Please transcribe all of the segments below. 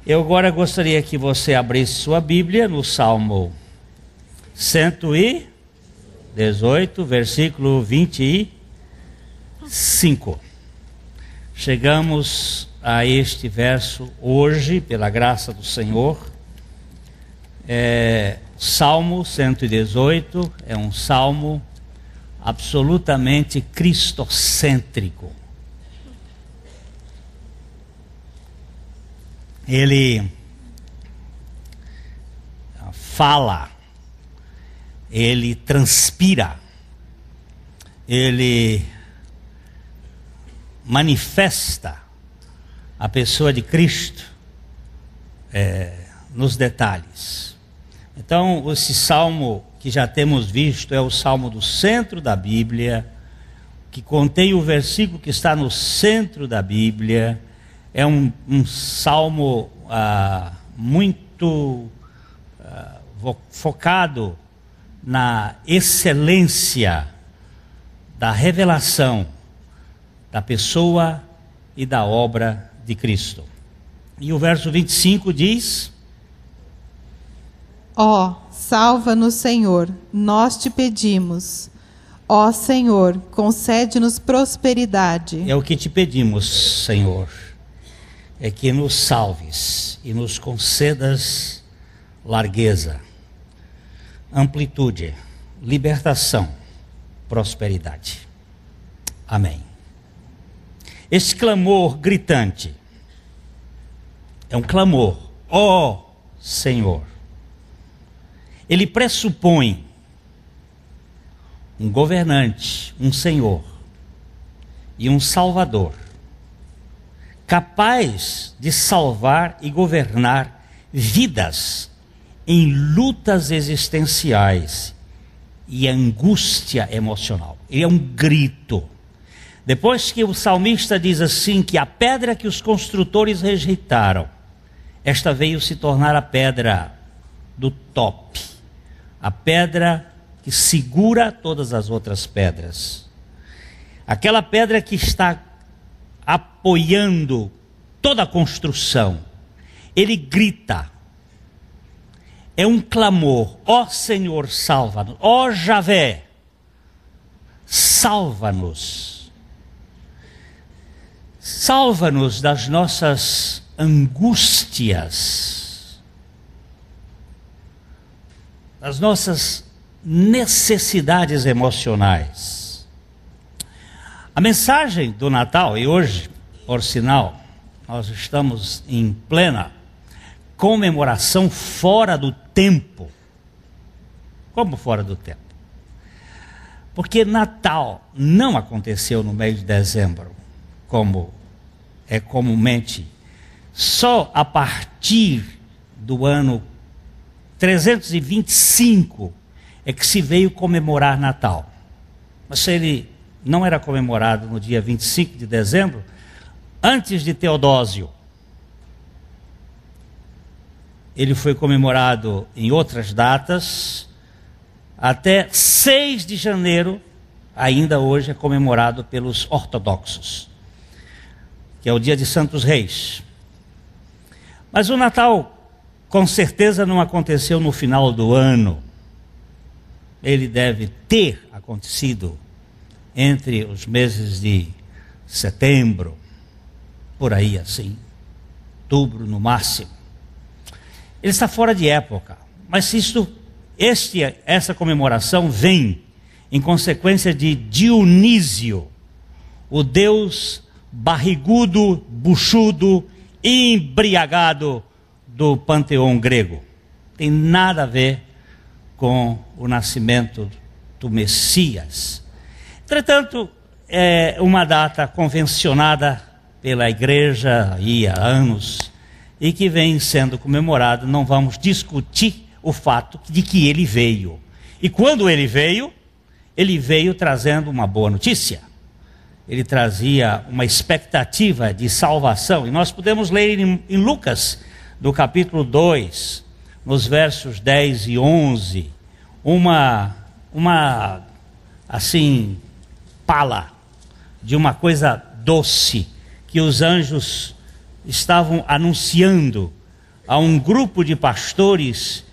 Eu agora gostaria que você abrisse sua Bíblia no Salmo 118, versículo 25. Chegamos a este verso hoje, pela graça do Senhor. Salmo 118 é um salmo absolutamente cristocêntrico. Ele fala, ele transpira, ele manifesta a pessoa de Cristo nos detalhes. Então, esse salmo que já temos visto é o salmo do centro da Bíblia, que contém o versículo que está no centro da Bíblia. É um salmo muito focado na excelência da revelação da pessoa e da obra de Cristo. E o verso 25 diz: Ó, salva-nos, Senhor, nós te pedimos. Ó Senhor, concede-nos prosperidade. É o que te pedimos, Senhor, é que nos salves e nos concedas largueza, amplitude, libertação, prosperidade. Amém. Esse clamor gritante é um clamor, ó Senhor. Ele pressupõe um governante, um Senhor e um Salvador, capaz de salvar e governar vidas em lutas existenciais e angústia emocional. Ele é um grito. Depois que o salmista diz assim, que a pedra que os construtores rejeitaram, esta veio se tornar a pedra do top, a pedra que segura todas as outras pedras, aquela pedra que está apoiando toda a construção. Ele grita, é um clamor: ó Senhor, salva-nos, ó Javé, salva-nos, salva-nos das nossas angústias, das nossas necessidades emocionais. A mensagem do Natal, e hoje, por sinal, nós estamos em plena comemoração fora do tempo. Como fora do tempo? Porque Natal não aconteceu no mês de dezembro, como é comumente. Só a partir do ano 325 é que se veio comemorar Natal. Mas ele não era comemorado no dia 25 de dezembro, antes de Teodósio. Ele foi comemorado em outras datas, até 6 de janeiro, ainda hoje é comemorado pelos ortodoxos, que é o dia de Santos Reis. Mas o Natal, com certeza, não aconteceu no final do ano. Ele deve ter acontecido entre os meses de setembro, por aí assim, outubro no máximo. Ele está fora de época, mas essa comemoração vem em consequência de Dionísio, o deus barrigudo, buchudo, embriagado do panteão grego. Tem nada a ver com o nascimento do Messias. Entretanto, é uma data convencionada pela igreja há anos e que vem sendo comemorado. Não vamos discutir o fato de que ele veio. E quando ele veio trazendo uma boa notícia. Ele trazia uma expectativa de salvação. E nós podemos ler em Lucas, no capítulo 2, nos versos 10 e 11, uma assim, pala de uma coisa doce que os anjos estavam anunciando a um grupo de pastores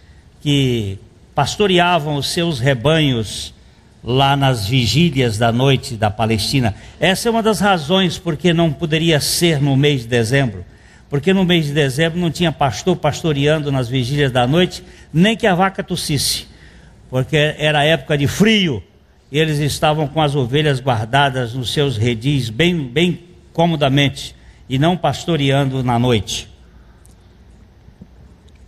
que pastoreavam os seus rebanhos lá nas vigílias da noite da Palestina. Essa é uma das razões porque não poderia ser no mês de dezembro, porque no mês de dezembro não tinha pastor pastoreando nas vigílias da noite, nem que a vaca tossisse, porque era época de frio, e eles estavam com as ovelhas guardadas nos seus redis bem comodamente, e não pastoreando na noite.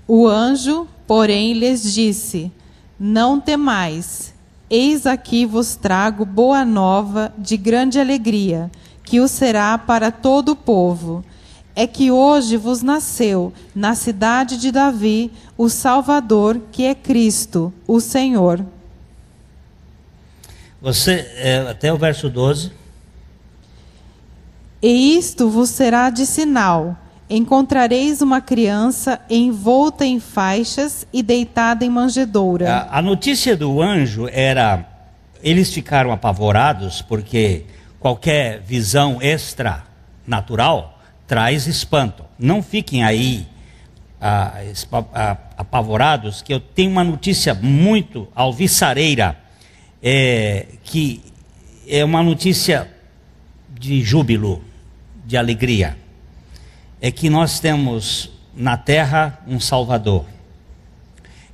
O anjo, porém, lhes disse: não temais, eis aqui vos trago boa nova de grande alegria, que o será para todo o povo. É que hoje vos nasceu, na cidade de Davi, o Salvador, que é Cristo, o Senhor. Até o verso 12. E isto vos será de sinal: encontrareis uma criança envolta em faixas e deitada em manjedoura. A notícia do anjo era, eles ficaram apavorados porque qualquer visão extranatural traz espanto. Não fiquem aí apavorados, que eu tenho uma notícia muito alvissareira, que é uma notícia de júbilo, de alegria. É que nós temos na terra um Salvador.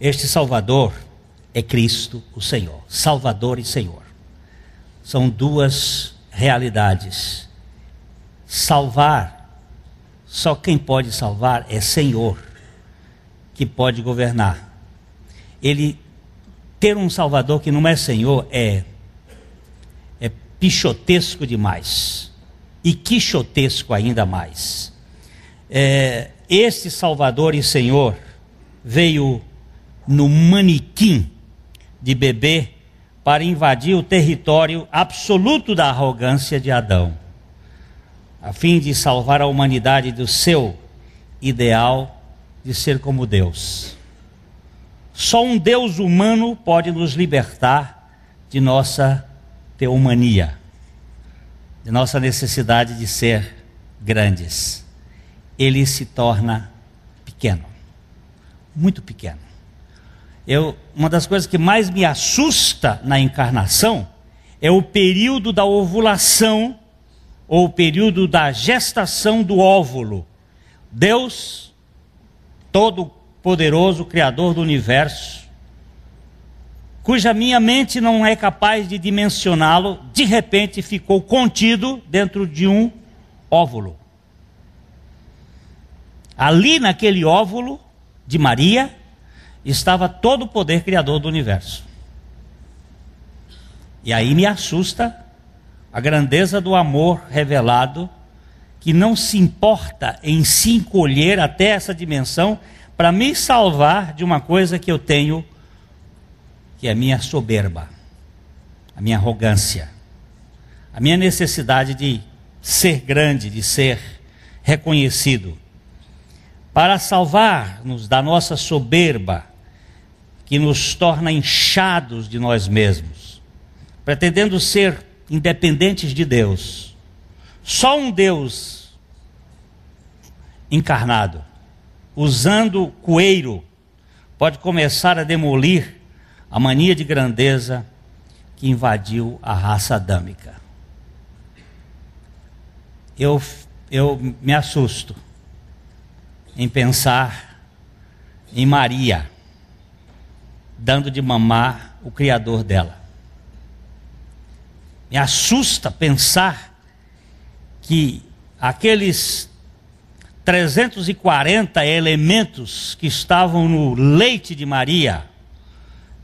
Este Salvador é Cristo, o Senhor. Salvador e Senhor são duas realidades. Salvar, só quem pode salvar é Senhor, que pode governar. Ele ter um Salvador que não é Senhor é pichotesco demais, e quixotesco ainda mais. Este Salvador e Senhor veio no manequim de bebê para invadir o território absoluto da arrogância de Adão, a fim de salvar a humanidade do seu ideal de ser como Deus. Só um Deus humano pode nos libertar de nossa teomania, de nossa necessidade de ser grandes. Ele se torna pequeno, muito pequeno. Uma das coisas que mais me assusta na encarnação é o período da ovulação, ou o período da gestação do óvulo. Deus, todo-poderoso, Criador do universo, cuja minha mente não é capaz de dimensioná-lo, de repente ficou contido dentro de um óvulo. Ali naquele óvulo de Maria estava todo o poder criador do universo. E aí me assusta a grandeza do amor revelado, que não se importa em se encolher até essa dimensão para me salvar de uma coisa que eu tenho, que é a minha soberba, a minha arrogância, a minha necessidade de ser grande, de ser reconhecido. Para salvar-nos da nossa soberba, que nos torna inchados de nós mesmos, pretendendo ser independentes de Deus. Só um Deus encarnado, usando coeiro, pode começar a demolir a mania de grandeza que invadiu a raça adâmica. Eu me assusto em pensar em Maria dando de mamar o Criador dela. Me assusta pensar que aqueles 340 elementos que estavam no leite de Maria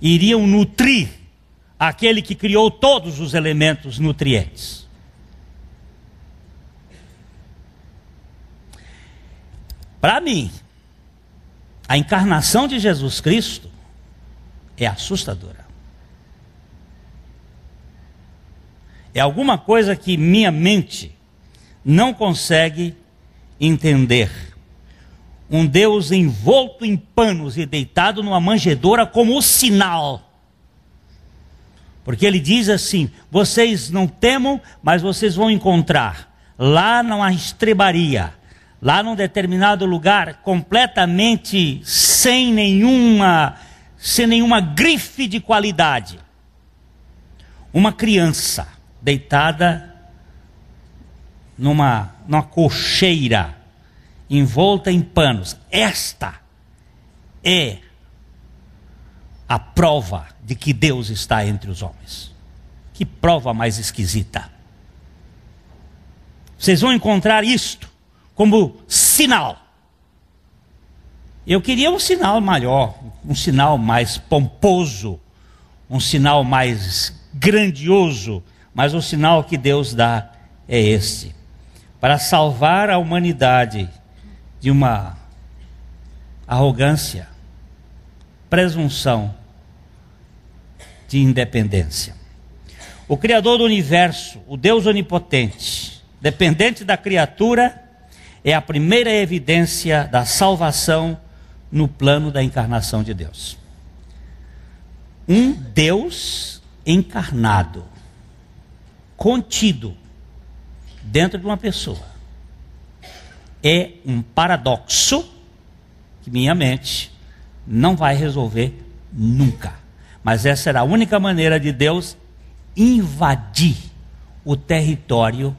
iriam nutrir aquele que criou todos os elementos nutrientes. Para mim, a encarnação de Jesus Cristo é assustadora. É alguma coisa que minha mente não consegue entender. Um Deus envolto em panos e deitado numa manjedoura como o sinal. Porque ele diz assim: vocês não temam, mas vocês vão encontrar lá numa estrebaria, lá num determinado lugar, completamente sem nenhuma grife de qualidade. Uma criança deitada numa cocheira, envolta em panos. Esta é a prova de que Deus está entre os homens. Que prova mais esquisita. Vocês vão encontrar isto como sinal. Eu queria um sinal maior, um sinal mais pomposo, um sinal mais grandioso, mas o sinal que Deus dá é este: para salvar a humanidade de uma arrogância, presunção de independência. O Criador do universo, o Deus onipotente, dependente da criatura, é a primeira evidência da salvação no plano da encarnação de Deus. Um Deus encarnado, contido dentro de uma pessoa, é um paradoxo que minha mente não vai resolver nunca. Mas essa era a única maneira de Deus invadir o território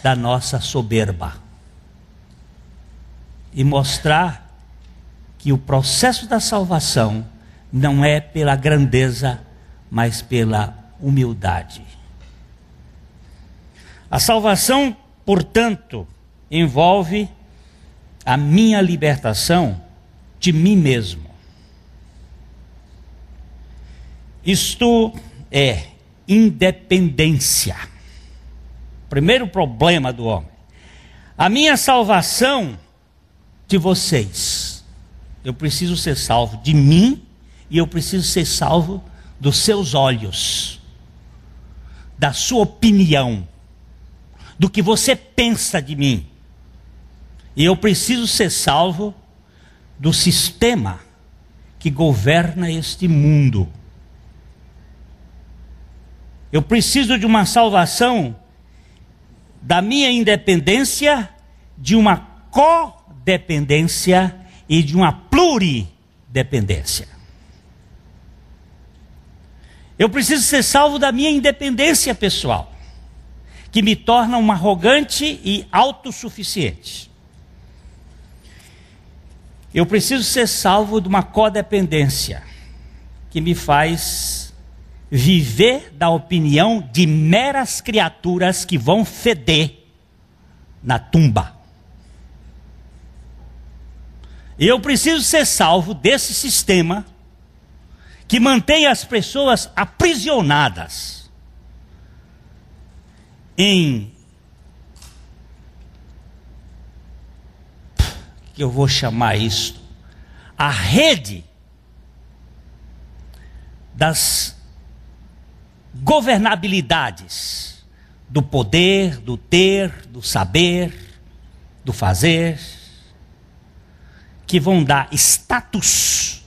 da nossa soberba e mostrar que o processo da salvação não é pela grandeza, mas pela humildade. A salvação, portanto, envolve a minha libertação de mim mesmo. Isto é independência. Primeiro problema do homem. A minha salvação de vocês. Eu preciso ser salvo de mim e eu preciso ser salvo dos seus olhos, da sua opinião, do que você pensa de mim. E eu preciso ser salvo do sistema que governa este mundo. Eu preciso de uma salvação da minha independência, de uma codependência e de uma pluridependência. Eu preciso ser salvo da minha independência pessoal, que me torna um arrogante e autossuficiente. Eu preciso ser salvo de uma codependência, que me faz viver da opinião de meras criaturas que vão feder na tumba. E eu preciso ser salvo desse sistema que mantém as pessoas aprisionadas em, que eu vou chamar isto, a rede das governabilidades do poder, do ter, do saber, do fazer, que vão dar status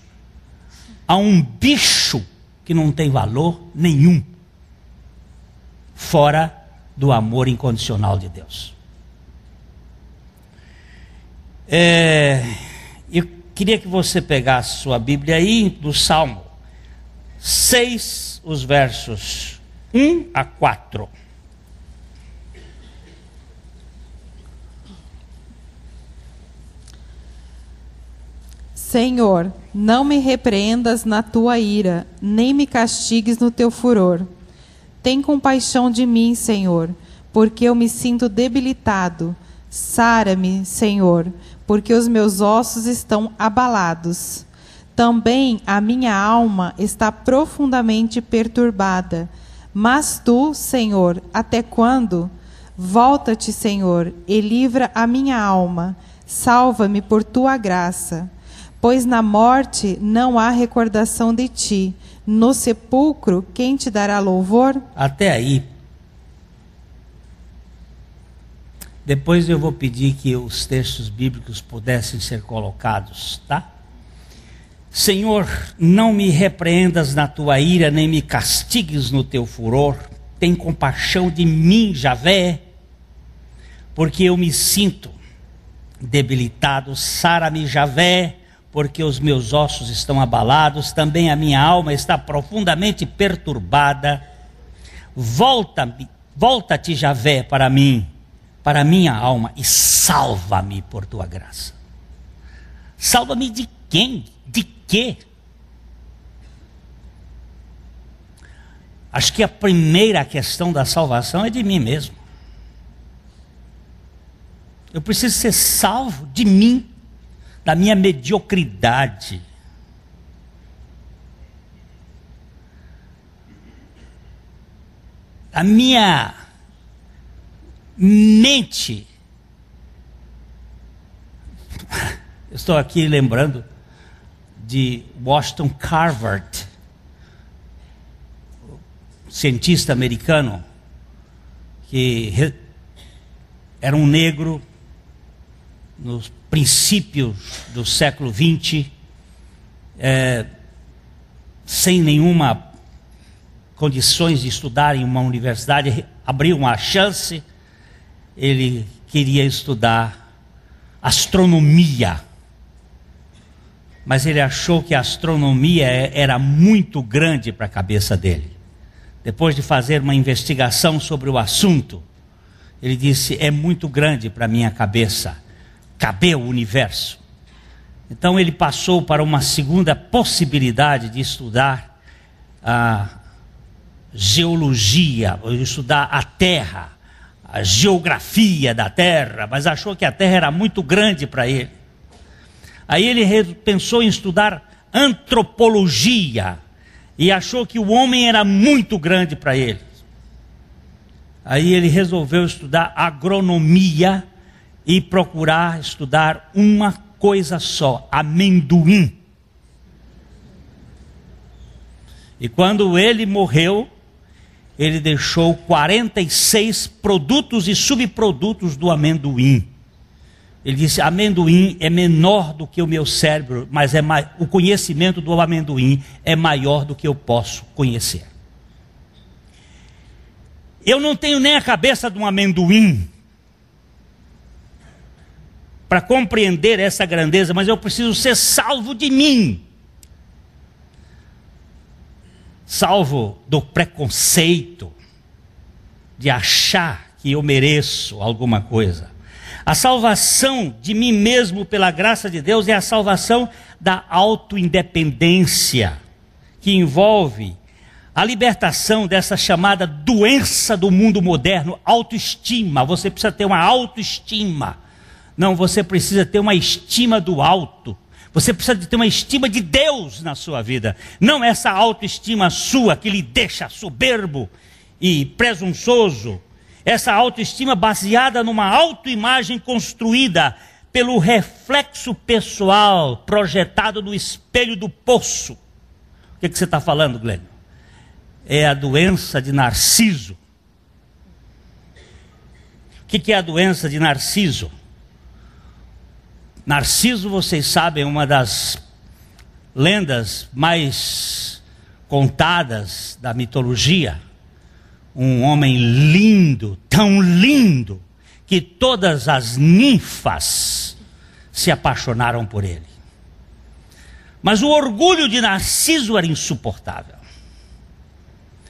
a um bicho que não tem valor nenhum, fora do amor incondicional de Deus. Eu queria que você pegasse sua Bíblia aí, do Salmo 6, os versos 1 a 4. Senhor, não me repreendas na tua ira, nem me castigues no teu furor. Tem compaixão de mim, Senhor, porque eu me sinto debilitado. Sara-me, Senhor, porque os meus ossos estão abalados. Também a minha alma está profundamente perturbada. Mas tu, Senhor, até quando? Volta-te, Senhor, e livra a minha alma. Salva-me por tua graça. Pois na morte não há recordação de ti. No sepulcro, quem te dará louvor? Até aí. Depois eu vou pedir que os textos bíblicos pudessem ser colocados, tá? Senhor, não me repreendas na tua ira, nem me castigues no teu furor. Tem compaixão de mim, Javé, porque eu me sinto debilitado. Sara-me, Javé, porque os meus ossos estão abalados, também a minha alma está profundamente perturbada. Volta-te, Javé, para mim, para a minha alma, e salva-me por tua graça. Salva-me de quem? De quê? Acho que a primeira questão da salvação é de mim mesmo. Eu preciso ser salvo de mim, da minha mediocridade. A minha mente. Estou aqui lembrando de Washington Carver, cientista americano, que era um negro nos princípios do século XX, sem nenhuma condições de estudar em uma universidade, abriu uma chance. Ele queria estudar astronomia, mas ele achou que a astronomia era muito grande para a cabeça dele. Depois de fazer uma investigação sobre o assunto, ele disse: é muito grande para a minha cabeça caber o universo. Então ele passou para uma segunda possibilidade de estudar a geologia, estudar a Terra, a geografia da Terra, mas achou que a Terra era muito grande para ele. Aí ele pensou em estudar antropologia e achou que o homem era muito grande para ele. Aí ele resolveu estudar agronomia e procurar estudar uma coisa só: amendoim. E quando ele morreu, ele deixou 46 produtos e subprodutos do amendoim. Ele disse: amendoim é menor do que o meu cérebro, mas o conhecimento do amendoim é maior do que eu posso conhecer. Eu não tenho nem a cabeça de um amendoim para compreender essa grandeza, mas eu preciso ser salvo de mim. Salvo do preconceito, de achar que eu mereço alguma coisa. A salvação de mim mesmo pela graça de Deus é a salvação da autoindependência, que envolve a libertação dessa chamada doença do mundo moderno, autoestima. Você precisa ter uma autoestima. Não, você precisa ter uma estima do alto. Você precisa de ter uma estima de Deus na sua vida. Não essa autoestima sua que lhe deixa soberbo e presunçoso. Essa autoestima baseada numa autoimagem construída pelo reflexo pessoal projetado no espelho do poço. O que você está falando, Glênio? É a doença de Narciso. O que é a doença de Narciso? Narciso, vocês sabem, é uma das lendas mais contadas da mitologia. Um homem lindo, tão lindo, que todas as ninfas se apaixonaram por ele. Mas o orgulho de Narciso era insuportável.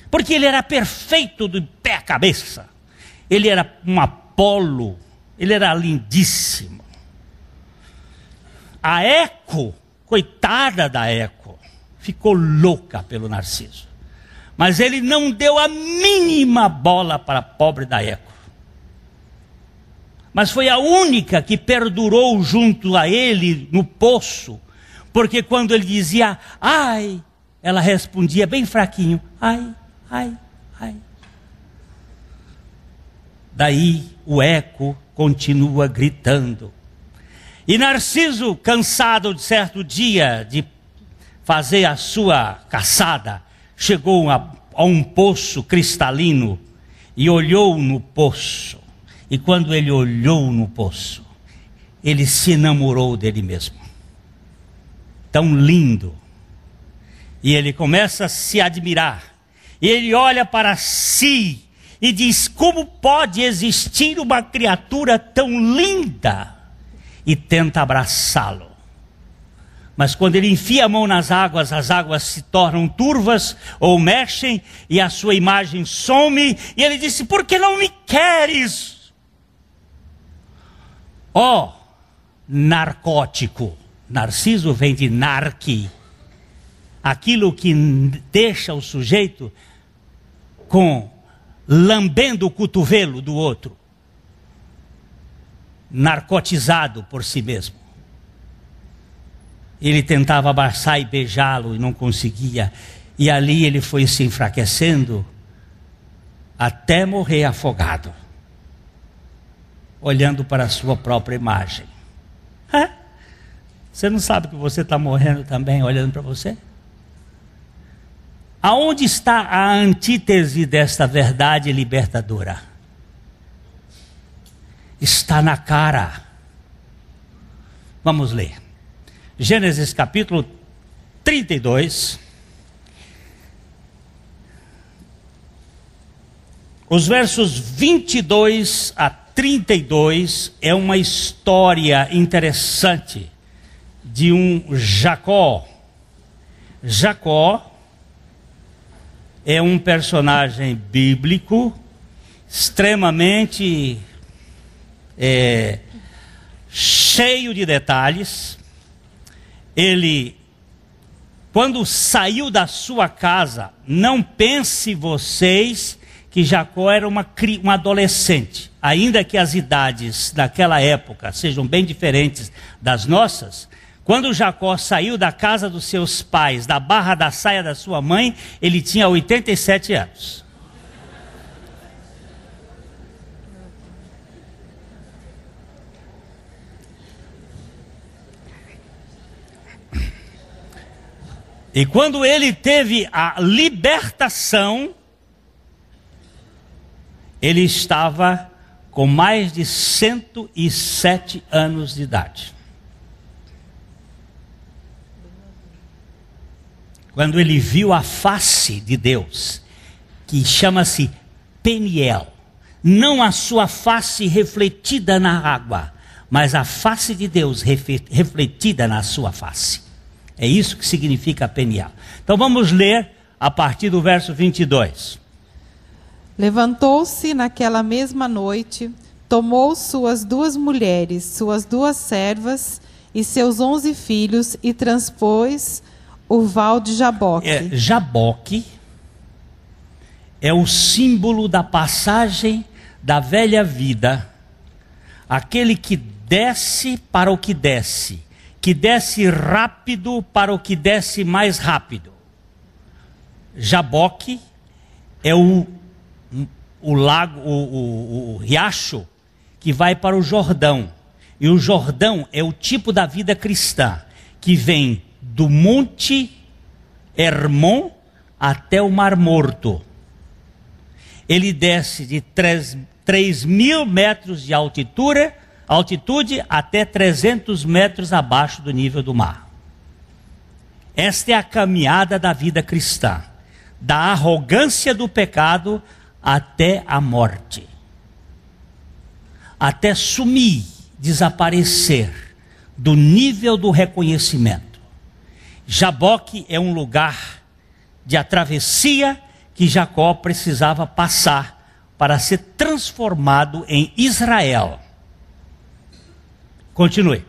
Porque ele era perfeito do pé à cabeça. Ele era um Apolo, ele era lindíssimo. A Eco, coitada da Eco, ficou louca pelo Narciso. Mas ele não deu a mínima bola para a pobre da Eco. Mas foi a única que perdurou junto a ele no poço. Porque quando ele dizia, ai, ela respondia bem fraquinho, ai, ai, ai. Daí o Eco continua gritando. E Narciso, cansado de certo dia de fazer a sua caçada, chegou a um poço cristalino e olhou no poço. E quando ele olhou no poço, ele se enamorou dele mesmo. Tão lindo. E ele começa a se admirar. E ele olha para si e diz: como pode existir uma criatura tão linda? e tenta abraçá-lo. Mas quando ele enfia a mão nas águas, as águas se tornam turvas ou mexem e a sua imagem some. E ele disse: por que não me queres? Ó, narcótico. Narciso vem de narque. Aquilo que deixa o sujeito lambendo o cotovelo do outro. Narcotizado por si mesmo. Ele tentava abraçar e beijá-lo e não conseguia. E ali ele foi se enfraquecendo até morrer afogado, olhando para a sua própria imagem. Você não sabe que você está morrendo também olhando para você? Aonde está a antítese desta verdade libertadora? Está na cara. Vamos ler. Gênesis capítulo 32. Os versos 22 a 32 é uma história interessante de um Jacó. Jacó é um personagem bíblico extremamente cheio de detalhes. Ele, quando saiu da sua casa, não pense vocês que Jacó era um adolescente. Ainda que as idades daquela época sejam bem diferentes das nossas, quando Jacó saiu da casa dos seus pais, da barra da saia da sua mãe, ele tinha 87 anos. E quando ele teve a libertação, ele estava com mais de 107 anos de idade. Quando ele viu a face de Deus, que chama-se Peniel, não a sua face refletida na água, mas a face de Deus refletida na sua face. É isso que significa Peniel. Então vamos ler a partir do verso 22. Levantou-se naquela mesma noite, tomou suas 2 mulheres, suas 2 servas e seus 11 filhos e transpôs o val de Jaboque. Jaboque é o símbolo da passagem da velha vida. Aquele que desce para o que desce rápido para o que desce mais rápido. Jaboque é o lago, o riacho que vai para o Jordão. E o Jordão é o tipo da vida cristã que vem do Monte Hermon até o Mar Morto. Ele desce de 3.000 metros de altitude até 300 metros abaixo do nível do mar. Esta é a caminhada da vida cristã, da arrogância do pecado até a morte, até sumir, desaparecer do nível do reconhecimento. Jaboque é um lugar de travessia que Jacó precisava passar para ser transformado em Israel. Continue.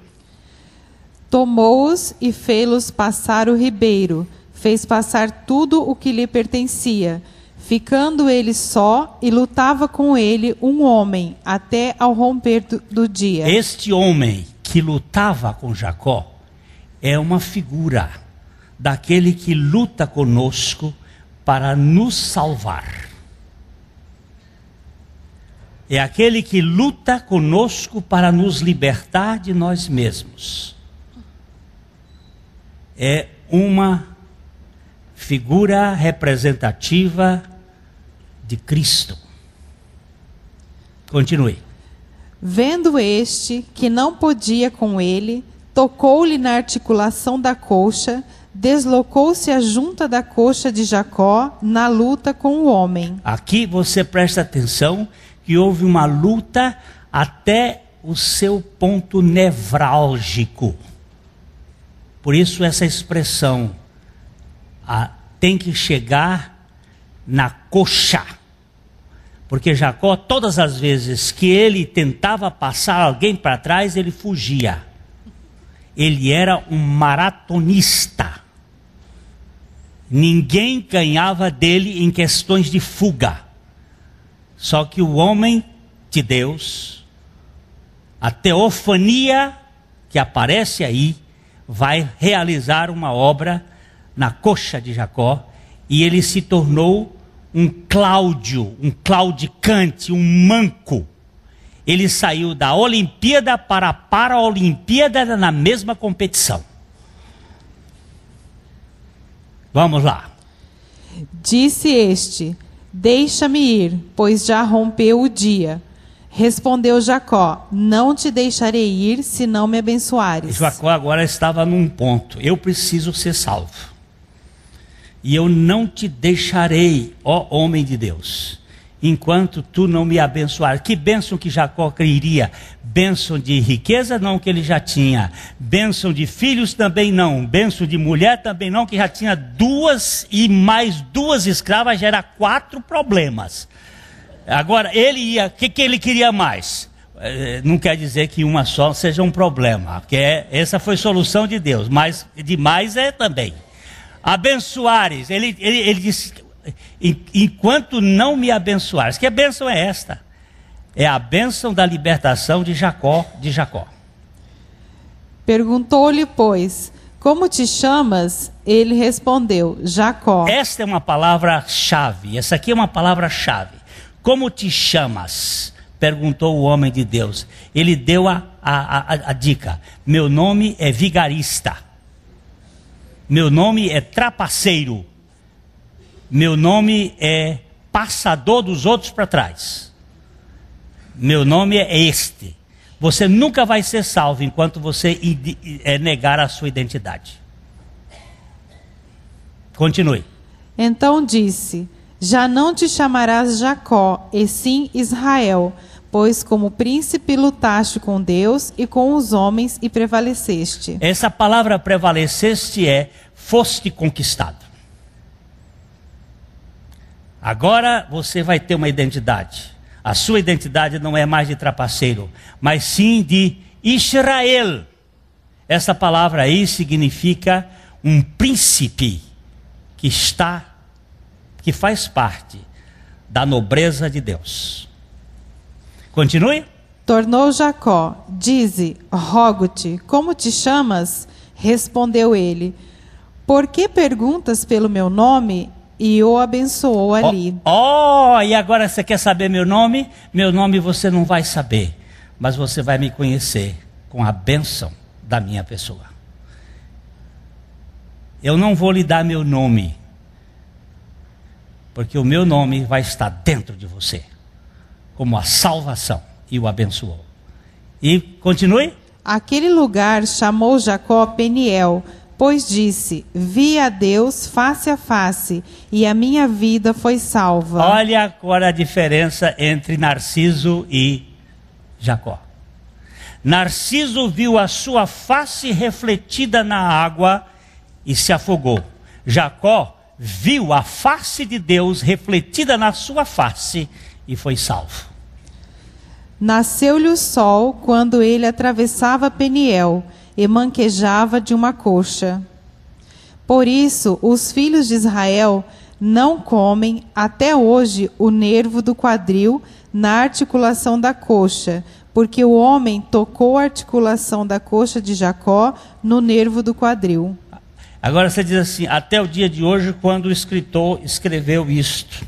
Tomou-os e fê-los passar o ribeiro, fez passar tudo o que lhe pertencia, ficando ele só, e lutava com ele um homem, até ao romper do dia. Este homem que lutava com Jacó é uma figura daquele que luta conosco para nos salvar. É aquele que luta conosco para nos libertar de nós mesmos. É uma figura representativa de Cristo. Continue. Vendo este que não podia com ele, tocou-lhe na articulação da coxa, deslocou-se a junta da coxa de Jacó na luta com o homem. Aqui você presta atenção que houve uma luta até o seu ponto nevrálgico. Por isso essa expressão, tem que chegar na coxa. Porque Jacó, todas as vezes que ele tentava passar alguém para trás, ele fugia. Ele era um maratonista. Ninguém ganhava dele em questões de fuga. Só que o homem de Deus, a teofania que aparece aí, vai realizar uma obra na coxa de Jacó, e ele se tornou um Cláudio, um claudicante, um manco. Ele saiu da Olimpíada para a Paraolimpíada na mesma competição. Vamos lá. Disse este: deixa-me ir, pois já rompeu o dia. Respondeu Jacó: não te deixarei ir, se não me abençoares. Jacó agora estava num ponto: eu preciso ser salvo. E eu não te deixarei, ó homem de Deus, enquanto tu não me abençoares. Que bênção que Jacó queria? Bênção de riqueza não, que ele já tinha. Bênção de filhos também não. Bênção de mulher também não, que já tinha 2 e mais 2 escravas, já era 4 problemas. Agora, o que ele queria mais? Não quer dizer que uma só seja um problema, porque essa foi solução de Deus, mas demais é também. Abençoares, ele disse, enquanto não me abençoares. Que bênção é esta? É a bênção da libertação de Jacó. Perguntou-lhe, pois, como te chamas? Ele respondeu: Jacó. Esta é uma palavra-chave, essa aqui é uma palavra-chave. Como te chamas? Perguntou o homem de Deus. Ele deu a dica: meu nome é vigarista. Meu nome é trapaceiro. Meu nome é passador dos outros para trás. Meu nome é este. Você nunca vai ser salvo enquanto você negar a sua identidade. Continue. Então disse: já não te chamarás Jacó, e sim Israel, pois como príncipe lutaste com Deus e com os homens e prevaleceste. Essa palavra prevaleceste foste conquistado. Agora você vai ter uma identidade. A sua identidade não é mais de trapaceiro, mas sim de Israel. Essa palavra aí significa um príncipe que faz parte da nobreza de Deus. Continue. Tornou Jacó: dize, rogo-te, como te chamas? Respondeu ele: por que perguntas pelo meu nome? E o abençoou ali. E agora você quer saber meu nome? Meu nome você não vai saber, mas você vai me conhecer com a bênção da minha pessoa. Eu não vou lhe dar meu nome, porque o meu nome vai estar dentro de você, como a salvação, e o abençoou. E continue. Aquele lugar chamou Jacó Peniel, pois disse: vi a Deus face a face, e a minha vida foi salva. Olha agora a diferença entre Narciso e Jacó. Narciso viu a sua face refletida na água e se afogou. Jacó viu a face de Deus refletida na sua face e foi salvo. Nasceu-lhe o sol quando ele atravessava Peniel e manquejava de uma coxa. Por isso, os filhos de Israel não comem até hoje o nervo do quadril na articulação da coxa, porque o homem tocou a articulação da coxa de Jacó no nervo do quadril. Agora você diz assim: até o dia de hoje, quando o escritor escreveu isto.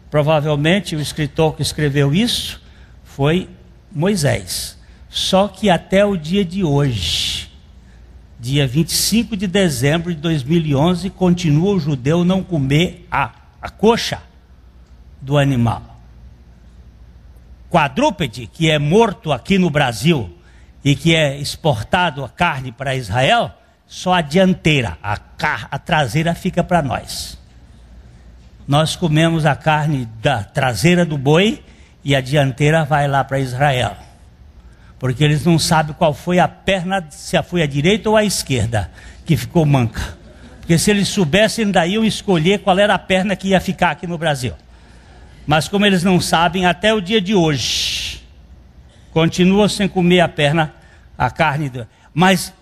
Provavelmente o escritor que escreveu isso foi Moisés. Só que até o dia de hoje, dia 25 de dezembro de 2011, continua o judeu não comer a coxa do animal. Quadrúpede, que é morto aqui no Brasil e que é exportado a carne para Israel, só a dianteira, a traseira fica para nós. Nós comemos a carne da traseira do boi e a dianteira vai lá para Israel. Porque eles não sabem qual foi a perna, se foi a direita ou a esquerda, que ficou manca. Porque se eles soubessem, ainda iam escolher qual era a perna que ia ficar aqui no Brasil. Mas como eles não sabem, até o dia de hoje, continuam sem comer a perna, a carne. Mas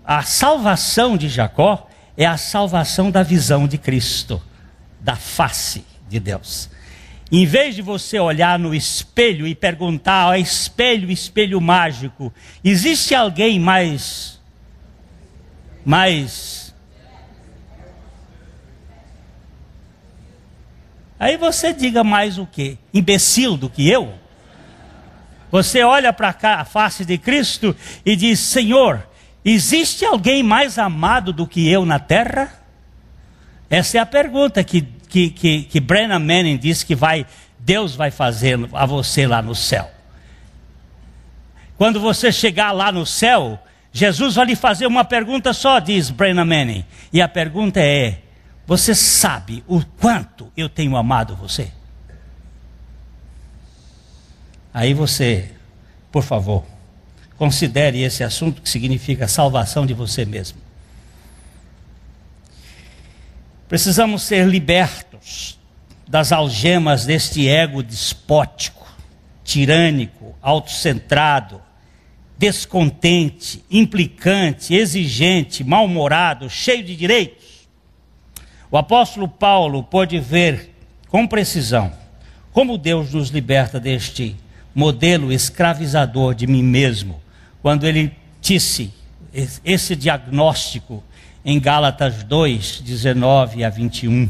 a salvação de Jacó é a salvação da visão de Cristo, da face de Deus. Em vez de você olhar no espelho e perguntar, ó, espelho, espelho mágico, existe alguém mais... Aí você diga mais o quê? Imbecil do que eu? Você olha para a face de Cristo e diz, Senhor, existe alguém mais amado do que eu na terra? Essa é a pergunta que Brennan Manning diz que Deus vai fazer a você lá no céu. Quando você chegar lá no céu, Jesus vai lhe fazer uma pergunta só, diz Brennan Manning. E a pergunta é, você sabe o quanto eu tenho amado você? Aí você, por favor, considere esse assunto que significa salvação de você mesmo. Precisamos ser libertos das algemas deste ego despótico, tirânico, autocentrado, descontente, implicante, exigente, mal-humorado, cheio de direitos. O apóstolo Paulo pôde ver com precisão como Deus nos liberta deste modelo escravizador de mim mesmo, quando ele disse esse diagnóstico em Gálatas 2, 19 a 21.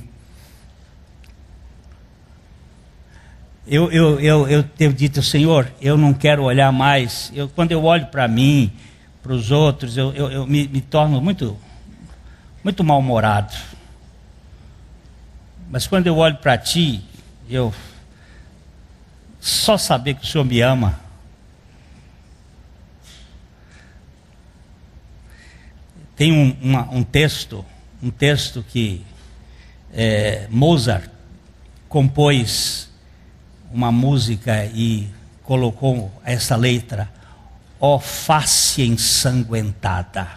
Eu tenho dito, Senhor, eu não quero olhar mais. Quando eu olho para mim, para os outros, eu me torno muito mal-humorado. Mas quando eu olho para Ti, só saber que o Senhor me ama. Tem um texto que Mozart compôs uma música e colocou essa letra: ó face ensanguentada,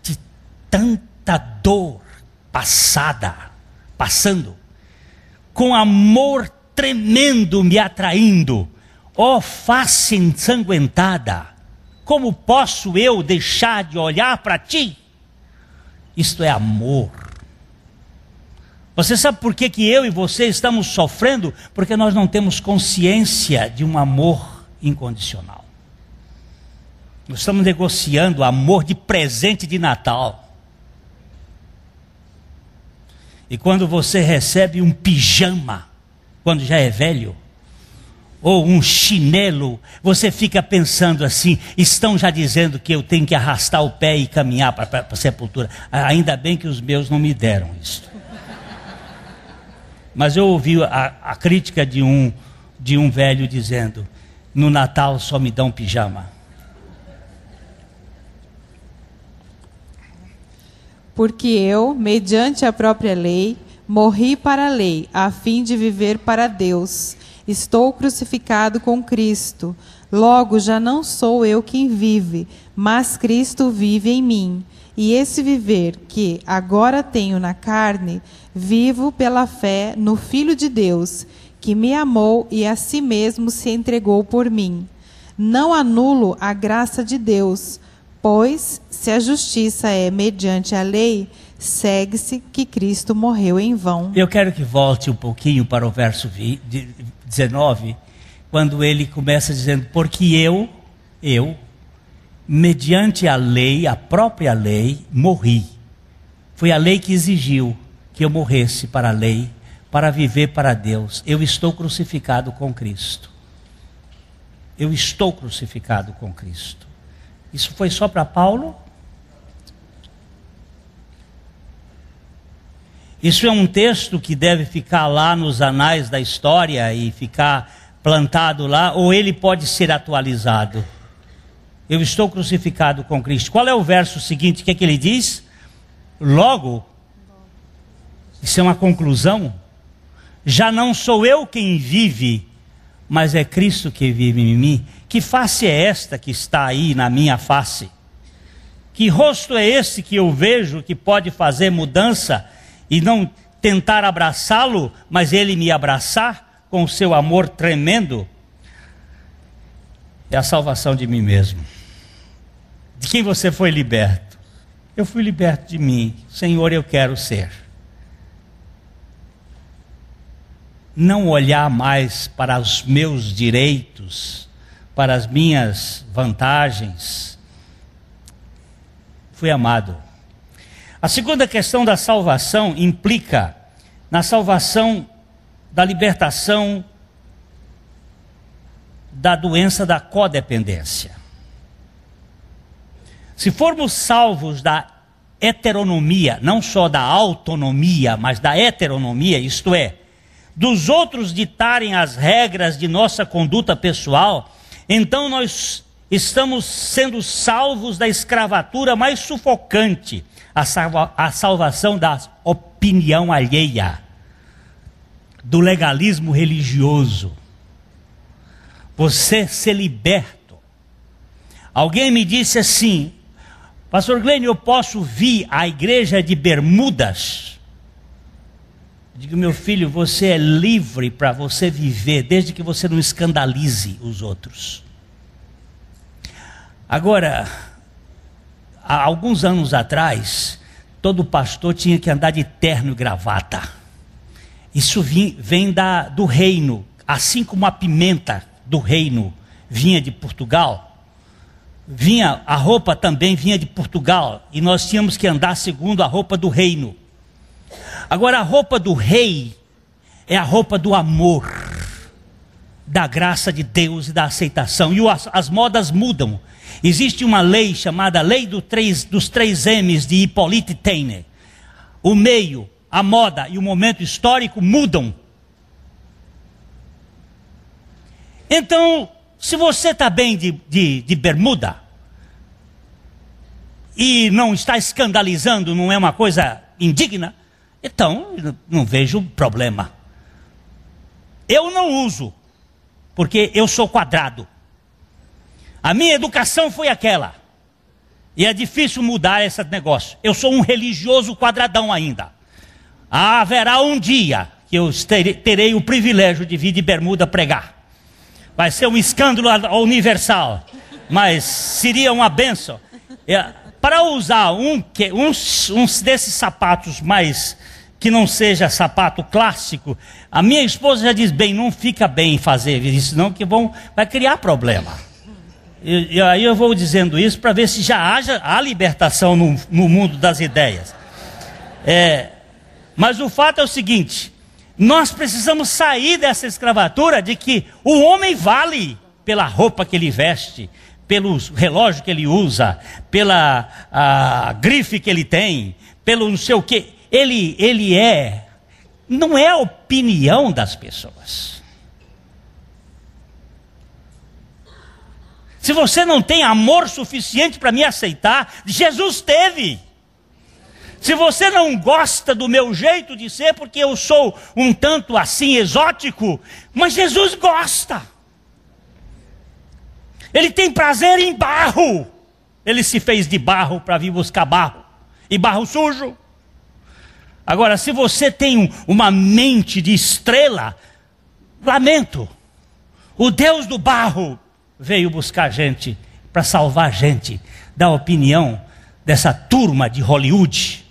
de tanta dor passando, com amor tremendo me atraindo, ó face ensanguentada, como posso eu deixar de olhar para Ti? Isto é amor. Você sabe por que eu e você estamos sofrendo? Porque nós não temos consciência de um amor incondicional. Nós estamos negociando amor de presente de Natal. E quando você recebe um pijama, quando já é velho, ou um chinelo, você fica pensando assim, estão já dizendo que eu tenho que arrastar o pé e caminhar para a sepultura. Ainda bem que os meus não me deram isso. Mas eu ouvi a crítica de um velho dizendo, no Natal só me dão pijama. Porque eu, mediante a própria lei, morri para a lei, a fim de viver para Deus. Estou crucificado com Cristo. Logo já não sou eu quem vive, mas Cristo vive em mim. E esse viver que agora tenho na carne, vivo pela fé no Filho de Deus, que me amou e a si mesmo se entregou por mim. Não anulo a graça de Deus, pois, se a justiça é mediante a lei, segue-se que Cristo morreu em vão. Eu quero que volte um pouquinho para o verso 19, quando ele começa dizendo, porque eu, mediante a lei, a própria lei, morri. Foi a lei que exigiu que eu morresse para a lei, para viver para Deus. Eu estou crucificado com Cristo. Eu estou crucificado com Cristo. Isso foi só para Paulo? Isso é um texto que deve ficar lá nos anais da história e ficar plantado lá, ou ele pode ser atualizado? Eu estou crucificado com Cristo. Qual é o verso seguinte? O que é que ele diz? Logo, isso é uma conclusão. Já não sou eu quem vive, mas é Cristo que vive em mim. Que face é esta que está aí na minha face? Que rosto é esse que eu vejo que pode fazer mudança e não tentar abraçá-lo, mas ele me abraçar com o seu amor tremendo? É a salvação de mim mesmo. De quem você foi liberto? Eu fui liberto de mim. Senhor, eu quero ser. Não olhar mais para os meus direitos, para as minhas vantagens. Fui amado. A segunda questão da salvação implica na salvação da libertação da doença da codependência. Se formos salvos da heteronomia, não só da autonomia, mas da heteronomia, isto é, dos outros ditarem as regras de nossa conduta pessoal, então nós estamos sendo salvos da escravatura mais sufocante, a salvação da opinião alheia, do legalismo religioso. Você ser liberto. Alguém me disse assim: Pastor Glenn, eu posso vir à igreja de bermudas? Digo, meu filho, você é livre para você viver, desde que você não escandalize os outros. Agora, há alguns anos atrás, todo pastor tinha que andar de terno e gravata. Isso vem do reino, assim como a pimenta do reino vinha de Portugal. A roupa também vinha de Portugal, e nós tínhamos que andar segundo a roupa do reino. Agora, a roupa do rei é a roupa do amor, da graça de Deus e da aceitação. E as modas mudam. Existe uma lei chamada Lei dos 3 M's de Hippolyte Taine. O meio, a moda e o momento histórico mudam. Então, se você está bem de bermuda e não está escandalizando, não é uma coisa indigna, então não vejo problema. Eu não uso, porque eu sou quadrado. A minha educação foi aquela. E é difícil mudar esse negócio. Eu sou um religioso quadradão ainda. Haverá um dia que eu terei o privilégio de vir de bermuda pregar. Vai ser um escândalo universal, mas seria uma bênção. Para usar uns desses sapatos mais, que não seja sapato clássico, a minha esposa já diz, bem, não fica bem fazer isso não, que vai criar problema. E aí eu vou dizendo isso para ver se já há libertação no mundo das ideias. Mas o fato é o seguinte: nós precisamos sair dessa escravatura de que o homem vale pela roupa que ele veste, pelo relógio que ele usa, pela grife que ele tem, pelo não sei o que. Ele não é a opinião das pessoas. Se você não tem amor suficiente para me aceitar, Jesus teve. Se você não gosta do meu jeito de ser, porque eu sou um tanto assim exótico, mas Jesus gosta. Ele tem prazer em barro. Ele se fez de barro para vir buscar barro. E barro sujo. Agora, se você tem uma mente de estrela, lamento. O Deus do barro veio buscar gente, para salvar gente da opinião dessa turma de Hollywood.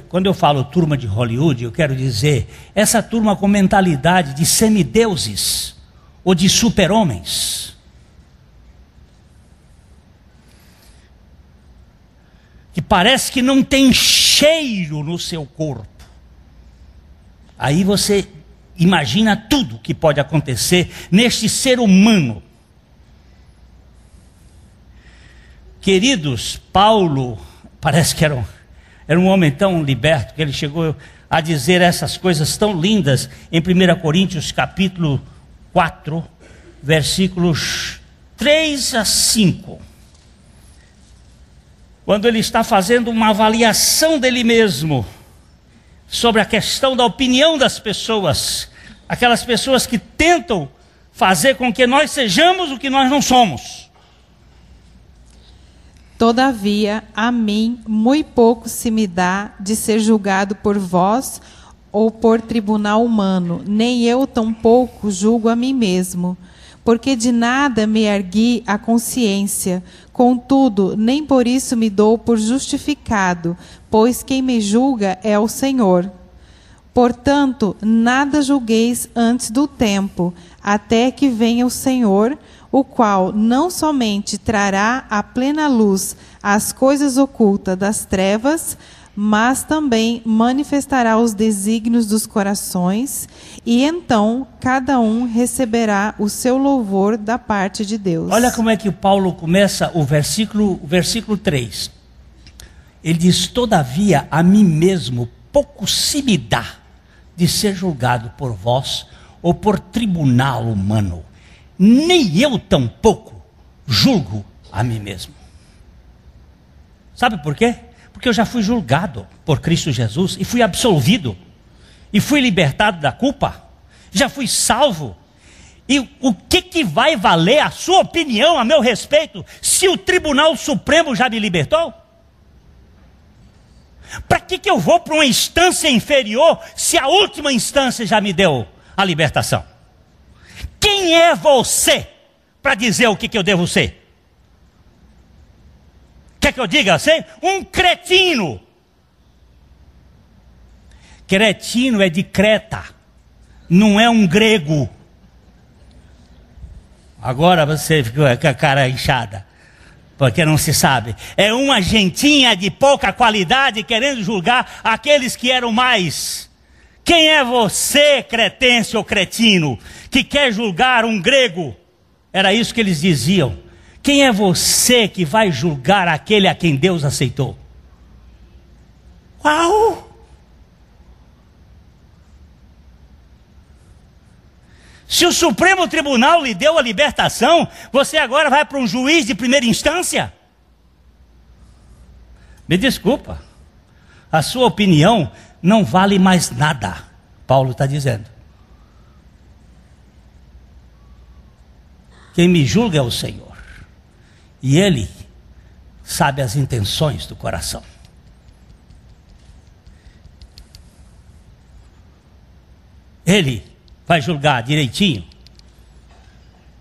Quando eu falo turma de Hollywood, eu quero dizer essa turma com mentalidade de semideuses ou de super-homens. Que parece que não tem cheiro no seu corpo. Aí você imagina tudo que pode acontecer neste ser humano. Queridos, Paulo parece que era um homem tão liberto que ele chegou a dizer essas coisas tão lindas em 1 Coríntios capítulo 4, versículos 3 a 5. Quando ele está fazendo uma avaliação dele mesmo sobre a questão da opinião das pessoas Aquelas pessoas que tentam fazer com que nós sejamos o que nós não somos. Todavia, a mim, muito pouco se me dá de ser julgado por vós ou por tribunal humano, nem eu tampouco julgo a mim mesmo, porque de nada me ergui a consciência. Contudo, nem por isso me dou por justificado, pois quem me julga é o Senhor. Portanto, nada julgueis antes do tempo, até que venha o Senhor, o qual não somente trará à plena luz as coisas ocultas das trevas, mas também manifestará os desígnios dos corações, e então cada um receberá o seu louvor da parte de Deus. Olha como é que Paulo começa o versículo 3. Ele diz: todavia a mim mesmo pouco se me dá de ser julgado por vós ou por tribunal humano, nem eu tampouco julgo a mim mesmo. Sabe por quê? Porque eu já fui julgado por Cristo Jesus e fui absolvido, e fui libertado da culpa, já fui salvo. E o que vai valer a sua opinião a meu respeito, se o Tribunal Supremo já me libertou? Para que eu vou para uma instância inferior, se a última instância já me deu a libertação? Quem é você para dizer o que eu devo ser? Quer que eu diga assim? Um cretino. Cretino é de Creta, não é um grego. Agora você ficou com a cara inchada, porque não se sabe. É uma gentinha de pouca qualidade querendo julgar aqueles que eram mais. Quem é você, cretense ou cretino, que quer julgar um grego? Era isso que eles diziam. Quem é você que vai julgar aquele a quem Deus aceitou? Uau! Se o Supremo Tribunal lhe deu a libertação, você agora vai para um juiz de primeira instância? Me desculpa, a sua opinião não vale mais nada, Paulo está dizendo. Quem me julga é o Senhor, e Ele sabe as intenções do coração. Ele vai julgar direitinho.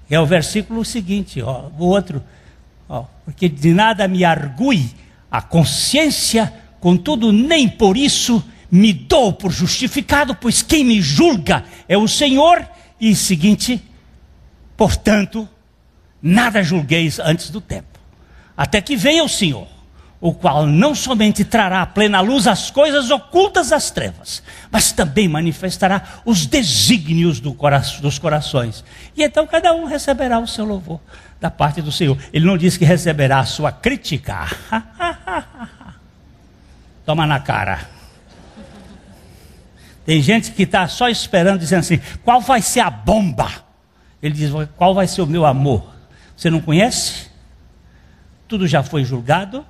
É o versículo seguinte, ó, o outro, ó, porque de nada me argui a consciência, contudo nem por isso me dou por justificado, pois quem me julga é o Senhor. E seguinte, portanto, nada julgueis antes do tempo, até que venha o Senhor, o qual não somente trará à plena luz as coisas ocultas das trevas, mas também manifestará os desígnios dos corações. E então cada um receberá o seu louvor da parte do Senhor. Ele não diz que receberá a sua crítica. Toma na cara. Tem gente que está só esperando, dizendo assim: qual vai ser a bomba? Ele diz: qual vai ser o meu amor? Você não conhece? Tudo já foi julgado.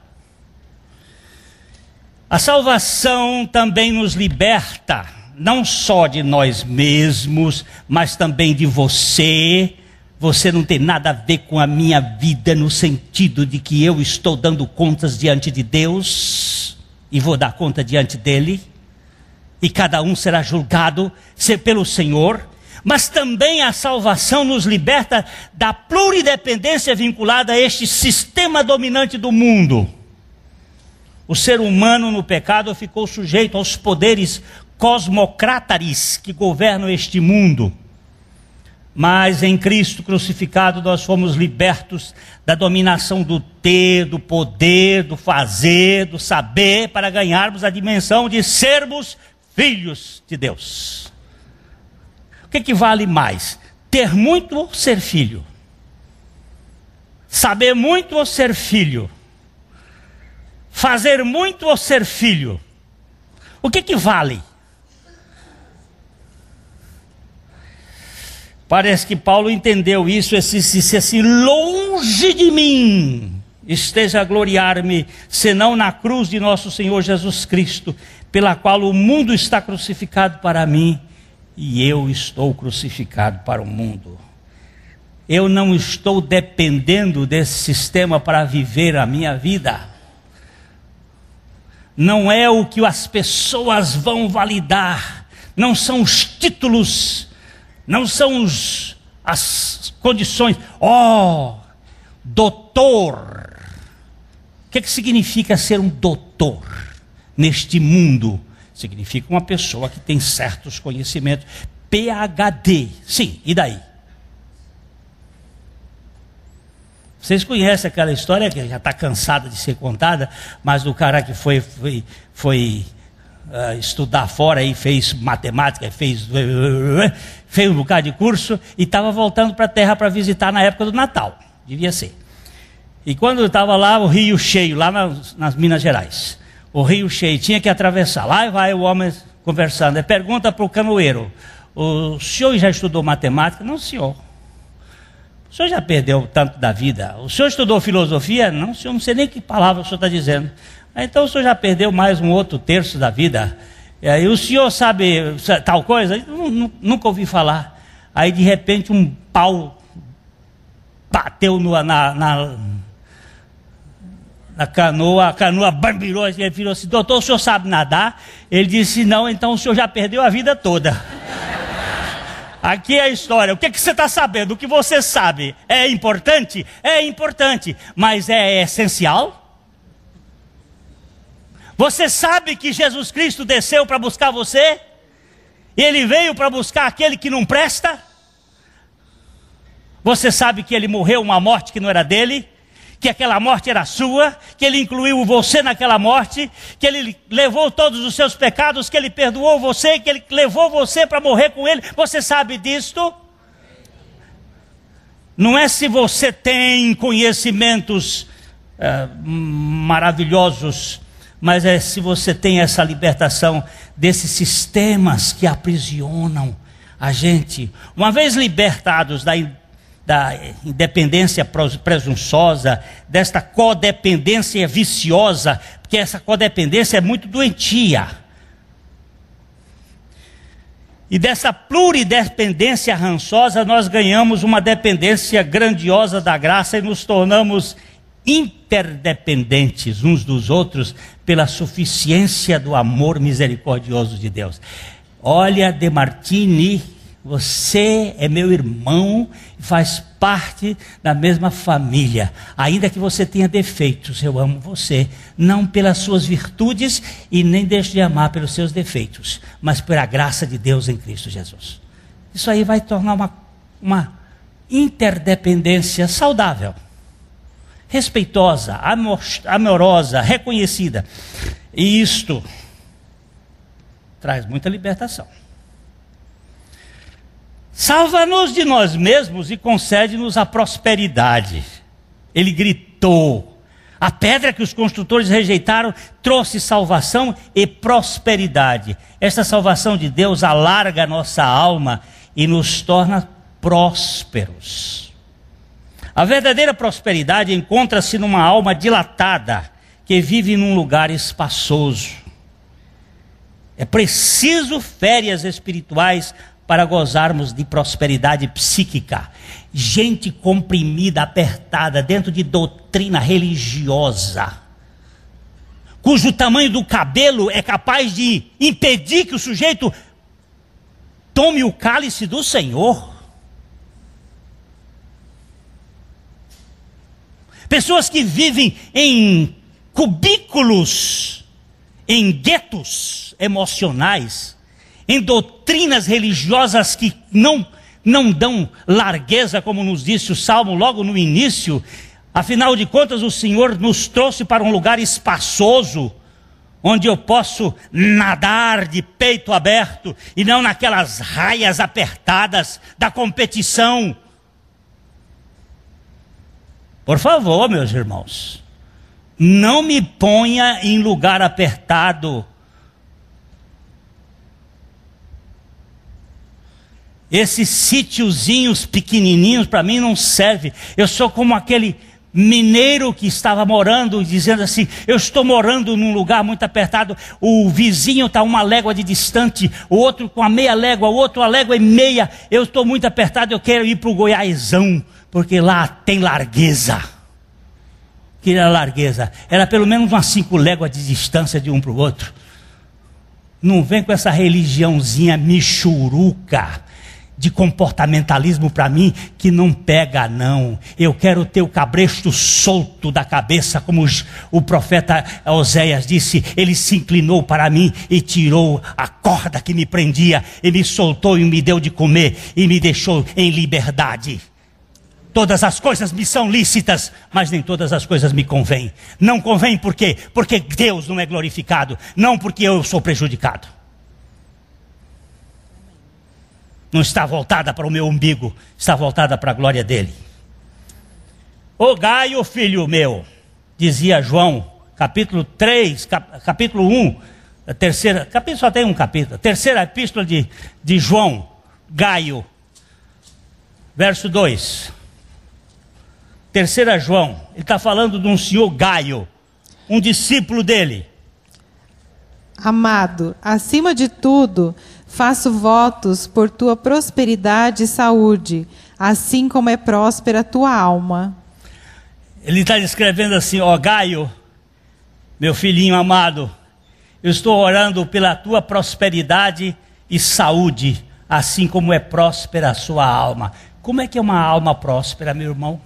A salvação também nos liberta, não só de nós mesmos, mas também de você. Você não tem nada a ver com a minha vida, no sentido de que eu estou dando contas diante de Deus, e vou dar conta diante dele, e cada um será julgado pelo Senhor. Mas também a salvação nos liberta da pluridependência vinculada a este sistema dominante do mundo. O ser humano no pecado ficou sujeito aos poderes cosmocrátares que governam este mundo. Mas em Cristo crucificado nós fomos libertos da dominação do ter, do poder, do fazer, do saber, para ganharmos a dimensão de sermos filhos de Deus. O que vale mais? Ter muito ou ser filho? Saber muito ou ser filho? Fazer muito ou ser filho? O que vale? Parece que Paulo entendeu isso e disse assim: longe de mim esteja a gloriar-me, senão na cruz de nosso Senhor Jesus Cristo, pela qual o mundo está crucificado para mim e eu estou crucificado para o mundo. Eu não estou dependendo desse sistema para viver a minha vida. Não é o que as pessoas vão validar, não são os títulos, não são as condições. Doutor. O que significa ser um doutor neste mundo? Significa uma pessoa que tem certos conhecimentos. PhD, sim, e daí? Vocês conhecem aquela história que já está cansada de ser contada, mas do cara que foi estudar fora e fez matemática, fez um bocado de curso e estava voltando para a terra para visitar na época do Natal, devia ser. E quando estava lá, o rio cheio, lá nas Minas Gerais, o rio cheio, tinha que atravessar. Lá vai o homem conversando, ele pergunta para o canoeiro: o senhor já estudou matemática? Não, senhor. O senhor já perdeu tanto da vida? O senhor estudou filosofia? Não, senhor, não sei nem que palavra o senhor está dizendo. Então o senhor já perdeu mais um outro terço da vida. E aí o senhor sabe tal coisa? Nunca ouvi falar. Aí de repente um pau bateu na canoa, a canoa bambirou, ele virou assim: doutor, o senhor sabe nadar? Ele disse: não, então o senhor já perdeu a vida toda. Aqui é a história. O que você está sabendo? O que você sabe é importante? É importante, mas é essencial? Você sabe que Jesus Cristo desceu para buscar você? E Ele veio para buscar aquele que não presta? Você sabe que Ele morreu uma morte que não era dele? Que aquela morte era sua, que Ele incluiu você naquela morte, que Ele levou todos os seus pecados, que Ele perdoou você, que Ele levou você para morrer com Ele. Você sabe disto? Não é se você tem conhecimentos maravilhosos, mas é se você tem essa libertação desses sistemas que aprisionam a gente. Uma vez libertados da independência presunçosa, desta codependência viciosa, porque essa codependência é muito doentia, e dessa pluridependência rançosa, nós ganhamos uma dependência grandiosa da graça e nos tornamos interdependentes uns dos outros pela suficiência do amor misericordioso de Deus. Olha, De Martini, você é meu irmão e faz parte da mesma família. Ainda que você tenha defeitos, eu amo você, não pelas suas virtudes e nem deixo de amar pelos seus defeitos, mas pela graça de Deus em Cristo Jesus. Isso aí vai tornar uma interdependência saudável, respeitosa, amorosa, reconhecida. E isto traz muita libertação. Salva-nos de nós mesmos e concede-nos a prosperidade. Ele gritou. A pedra que os construtores rejeitaram trouxe salvação e prosperidade. Esta salvação de Deus alarga a nossa alma e nos torna prósperos. A verdadeira prosperidade encontra-se numa alma dilatada que vive num lugar espaçoso. É preciso férias espirituais para gozarmos de prosperidade psíquica. Gente comprimida, apertada, dentro de doutrina religiosa, cujo tamanho do cabelo é capaz de impedir que o sujeito tome o cálice do Senhor. Pessoas que vivem em cubículos, em guetos emocionais, em doutrinas religiosas que não dão largueza, como nos disse o Salmo logo no início. Afinal de contas, o Senhor nos trouxe para um lugar espaçoso, onde eu posso nadar de peito aberto, e não naquelas raias apertadas da competição. Por favor, meus irmãos, não me ponha em lugar apertado. Esses sítiozinhos pequenininhos para mim não servem. Eu sou como aquele mineiro que estava morando, dizendo assim: eu estou morando num lugar muito apertado, o vizinho está uma légua de distante, o outro com a meia légua, o outro a légua e meia, eu estou muito apertado, eu quero ir para o Goiásão, porque lá tem largueza. Que era largueza? Era pelo menos umas 5 léguas de distância de um para o outro. Não vem com essa religiãozinha michuruca de comportamentalismo para mim, que não pega não. Eu quero ter o cabresto solto da cabeça, como o profeta Oséias disse. Ele se inclinou para mim e tirou a corda que me prendia, e me soltou e me deu de comer, e me deixou em liberdade. Todas as coisas me são lícitas, mas nem todas as coisas me convêm. Não convém por quê? Porque Deus não é glorificado, não porque eu sou prejudicado. Não está voltada para o meu umbigo, está voltada para a glória dele. Ô Gaio, filho meu, dizia João, capítulo 3, capítulo 1, a terceira, capítulo só tem um capítulo, terceira epístola de João, Gaio, verso 2. Terceira João, ele está falando de um senhor Gaio, um discípulo dele. Amado, acima de tudo, faço votos por tua prosperidade e saúde, assim como é próspera a tua alma. Ele está escrevendo assim: ó Gaio, meu filhinho amado, eu estou orando pela tua prosperidade e saúde, assim como é próspera a sua alma. Como é que é uma alma próspera, meu irmão?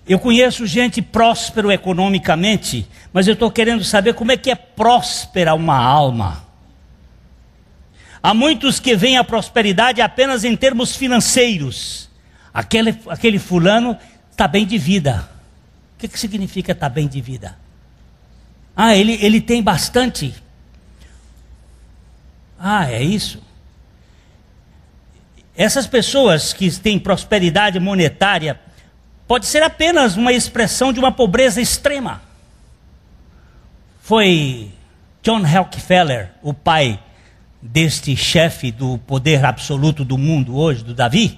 Eu conheço gente próspero economicamente, mas eu estou querendo saber como é que é próspera uma alma. Há muitos que veem a prosperidade apenas em termos financeiros. Aquele fulano está bem de vida. O que significa estar bem de vida? Ah, ele tem bastante. Ah, é isso? Essas pessoas que têm prosperidade monetária pode ser apenas uma expressão de uma pobreza extrema. Foi John Rockefeller, o pai deste chefe do poder absoluto do mundo hoje, do Davi.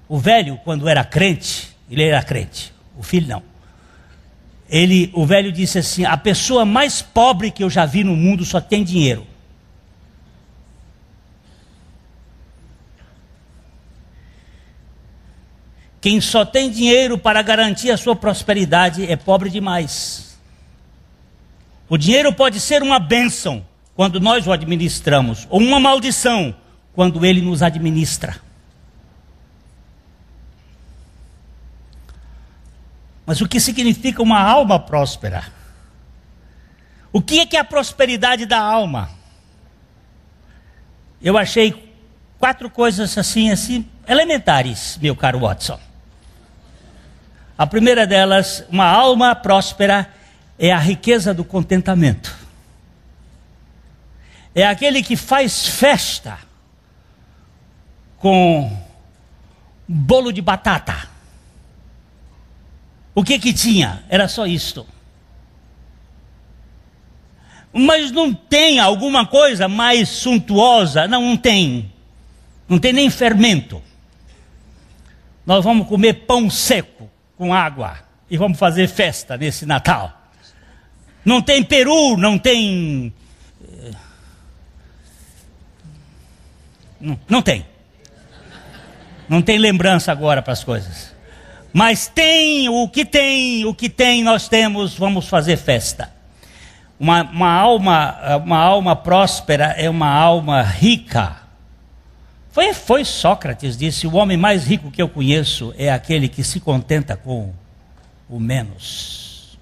O velho, quando era crente, ele era crente, o filho não. O velho disse assim: a pessoa mais pobre que eu já vi no mundo só tem dinheiro. Quem só tem dinheiro para garantir a sua prosperidade é pobre demais. O dinheiro pode ser uma bênção quando nós o administramos, ou uma maldição quando ele nos administra. Mas o que significa uma alma próspera? O que é a prosperidade da alma? Eu achei 4 coisas assim elementares, meu caro Watson. A primeira delas, uma alma próspera é a riqueza do contentamento. É aquele que faz festa com bolo de batata. O que tinha? Era só isto. Mas não tem alguma coisa mais suntuosa? Não tem. Não tem nem fermento. Nós vamos comer pão seco com água e vamos fazer festa nesse Natal. Não tem peru, não tem... Não tem. Não tem lembrança agora para as coisas. Mas tem, o que tem, nós temos, vamos fazer festa. Uma alma próspera é uma alma rica. Foi Sócrates disse: o homem mais rico que eu conheço é aquele que se contenta com o menos.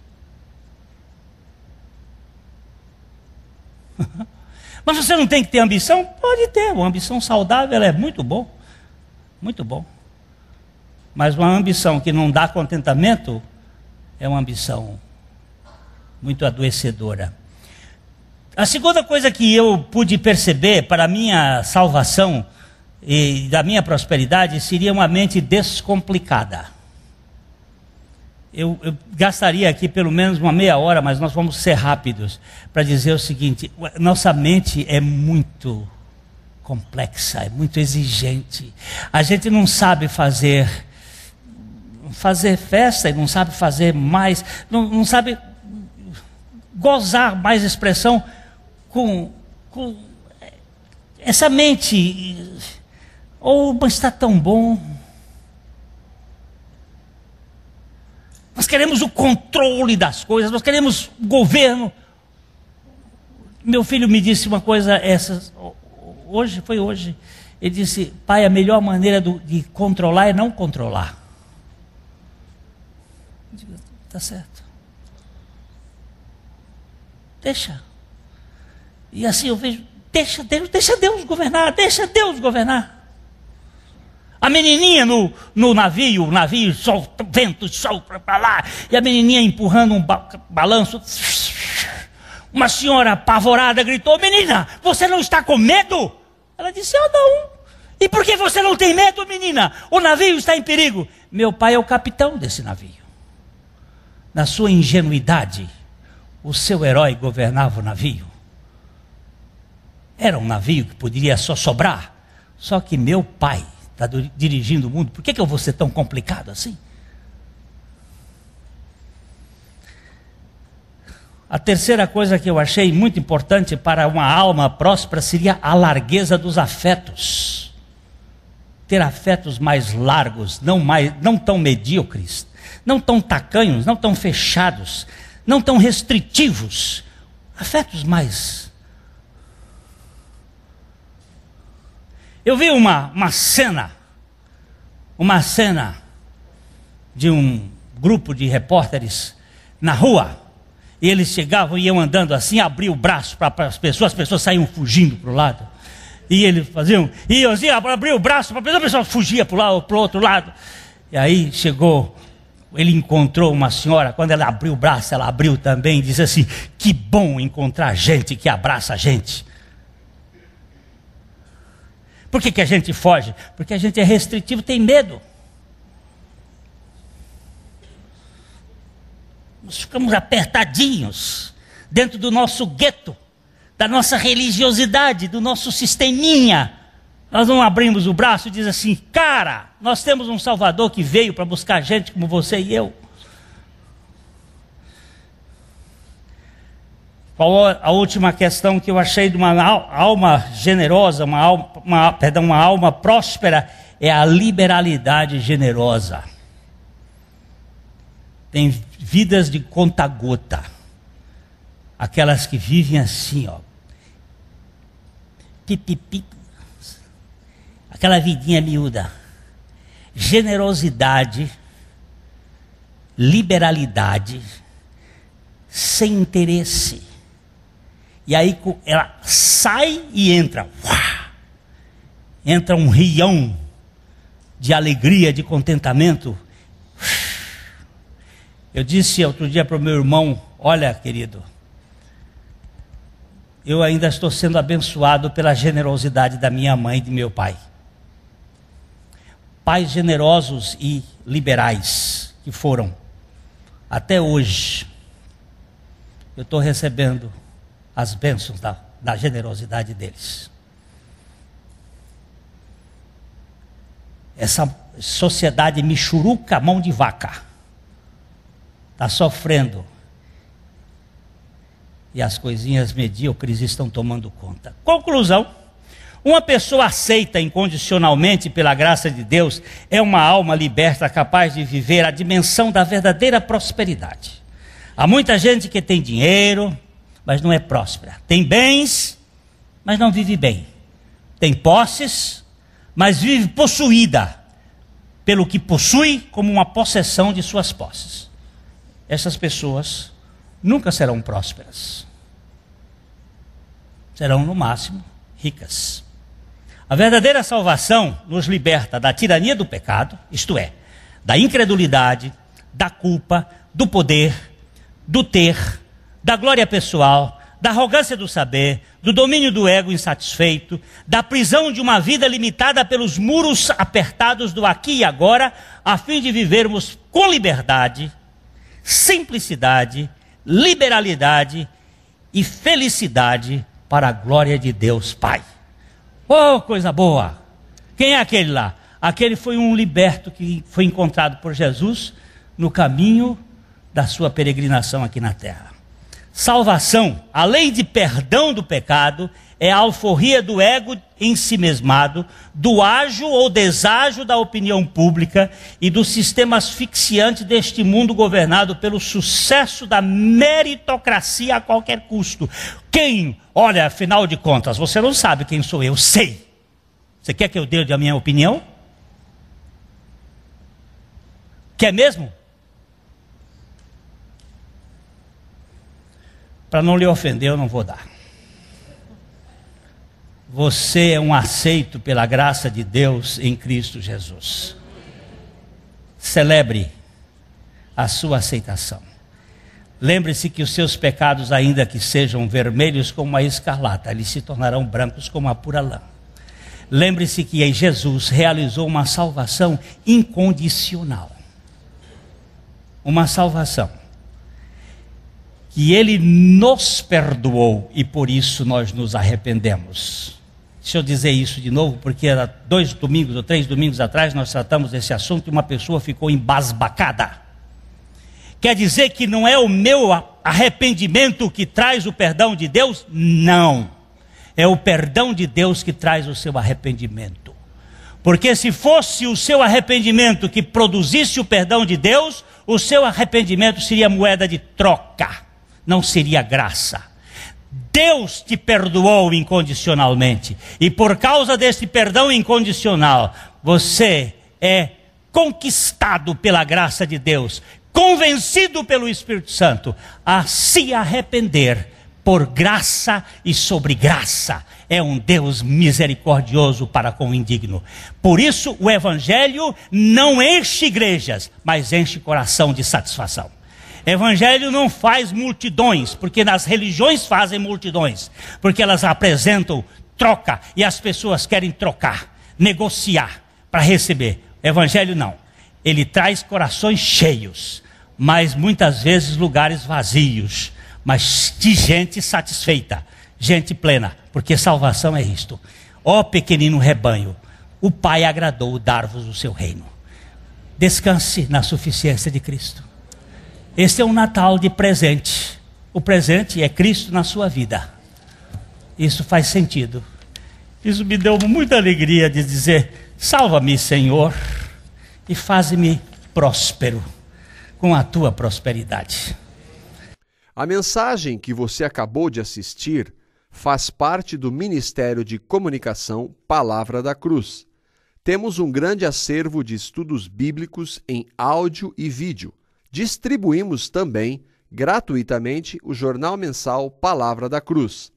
Mas você não tem que ter ambição? Pode ter, uma ambição saudável é muito bom. Muito bom. Mas uma ambição que não dá contentamento é uma ambição muito adoecedora. A segunda coisa que eu pude perceber para a minha salvação e da minha prosperidade seria uma mente descomplicada. Eu gastaria aqui pelo menos uma meia hora, mas nós vamos ser rápidos para dizer o seguinte: nossa mente é muito complexa, é muito exigente. A gente não sabe fazer festa e não sabe fazer mais, não sabe gozar mais expressão com essa mente. Mas está tão bom. Nós queremos o controle das coisas, nós queremos o governo. Meu filho me disse uma coisa, foi hoje. Ele disse: pai, a melhor maneira de controlar é não controlar. Eu digo: tá certo. Deixa. E assim eu vejo, deixa Deus governar, deixa Deus governar. A menininha no navio, o navio, sol, vento, sol para lá, e a menininha empurrando um balanço. Uma senhora apavorada gritou: menina, você não está com medo? Ela disse: eu não. E por que você não tem medo, menina? O navio está em perigo. Meu pai é o capitão desse navio. Na sua ingenuidade, o seu herói governava o navio. Era um navio que poderia só sobrar. Só que meu pai está dirigindo o mundo. Por que eu vou ser tão complicado assim? A terceira coisa que eu achei muito importante para uma alma próspera seria a largueza dos afetos. Ter afetos mais largos, não tão medíocres, não tão tacanhos, não tão fechados, não tão restritivos. Afetos mais... Eu vi uma cena de um grupo de repórteres na rua, e eles chegavam e iam andando assim, abriam o braço para as pessoas saíam fugindo para o lado, e eles iam assim, abriam o braço para a pessoa fugia para o outro lado, e aí ele encontrou uma senhora, quando ela abriu o braço, ela abriu também, e disse assim: que bom encontrar gente que abraça a gente. Por que a gente foge? Porque a gente é restritivo, tem medo. Nós ficamos apertadinhos dentro do nosso gueto, da nossa religiosidade, do nosso sisteminha. Nós não abrimos o braço e diz assim: cara, nós temos um Salvador que veio para buscar gente como você e eu. Qual a última questão que eu achei de uma alma generosa, uma alma próspera, é a liberalidade generosa. Tem vidas de conta-gota, aquelas que vivem assim, ó, pipipi, aquela vidinha miúda. Generosidade, liberalidade, sem interesse. E aí ela sai e entra. Entra um rião de alegria, de contentamento. Eu disse outro dia para o meu irmão: olha, querido, eu ainda estou sendo abençoado pela generosidade da minha mãe e de meu pai. Pais generosos e liberais que foram. Até hoje, eu estou recebendo as bênçãos da generosidade deles. Essa sociedade michuruca, mão de vaca, está sofrendo. E as coisinhas medíocres estão tomando conta. Conclusão: uma pessoa aceita incondicionalmente pela graça de Deus é uma alma liberta, capaz de viver a dimensão da verdadeira prosperidade. Há muita gente que tem dinheiro, mas não é próspera. Tem bens, mas não vive bem. Tem posses, mas vive possuída pelo que possui, como uma possessão de suas posses. Essas pessoas nunca serão prósperas. Serão, no máximo, ricas. A verdadeira salvação nos liberta da tirania do pecado, isto é, da incredulidade, da culpa, do poder, do ter, da glória pessoal, da arrogância do saber, do domínio do ego insatisfeito, da prisão de uma vida limitada pelos muros apertados do aqui e agora, a fim de vivermos com liberdade, simplicidade, liberalidade e felicidade para a glória de Deus Pai. Oh, coisa boa! Quem é aquele lá? Aquele foi um liberto que foi encontrado por Jesus no caminho da sua peregrinação aqui na terra. Salvação, além de perdão do pecado, é a alforria do ego ensimesmado, do ágio ou deságio da opinião pública e do sistema asfixiante deste mundo governado pelo sucesso da meritocracia a qualquer custo. Quem? Olha, afinal de contas, você não sabe quem sou eu, sei. Você quer que eu dê a minha opinião? Quer mesmo? Para não lhe ofender, eu não vou dar. Você é um aceito pela graça de Deus em Cristo Jesus. Celebre a sua aceitação. Lembre-se que os seus pecados, ainda que sejam vermelhos como a escarlata, eles se tornarão brancos como a pura lã. Lembre-se que Jesus realizou uma salvação incondicional. Uma salvação que Ele nos perdoou e por isso nós nos arrependemos. Deixa eu dizer isso de novo, porque era 2 domingos ou 3 domingos atrás nós tratamos desse assunto e uma pessoa ficou embasbacada. Quer dizer que não é o meu arrependimento que traz o perdão de Deus? Não. É o perdão de Deus que traz o seu arrependimento. Porque se fosse o seu arrependimento que produzisse o perdão de Deus, o seu arrependimento seria moeda de troca, não seria graça. Deus te perdoou incondicionalmente, e por causa desse perdão incondicional, você é conquistado pela graça de Deus, convencido pelo Espírito Santo a se arrepender por graça e sobre graça. É um Deus misericordioso para com o indigno. Por isso o Evangelho não enche igrejas, mas enche coração de satisfação. Evangelho não faz multidões, porque nas religiões fazem multidões, porque elas apresentam troca e as pessoas querem trocar, negociar para receber. Evangelho não. Ele traz corações cheios, mas muitas vezes lugares vazios, mas de gente satisfeita, gente plena, porque salvação é isto. Ó pequenino rebanho, o Pai agradou dar-vos o seu reino. Descanse na suficiência de Cristo. Este é um Natal de presente. O presente é Cristo na sua vida. Isso faz sentido. Isso me deu muita alegria de dizer: salva-me, Senhor, e faze-me próspero com a tua prosperidade. A mensagem que você acabou de assistir faz parte do Ministério de Comunicação Palavra da Cruz. Temos um grande acervo de estudos bíblicos em áudio e vídeo. Distribuímos também, gratuitamente, o jornal mensal Palavra da Cruz.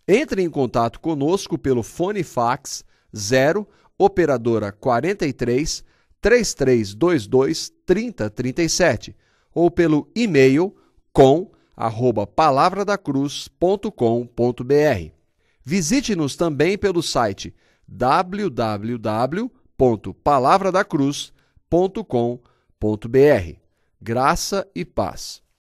Entre em contato conosco pelo fone fax 0 operadora 43 3322 3037 ou pelo e-mail com@palavradacruz.com.br. Visite-nos também pelo site www.palavradacruz.com.br. Graça e paz.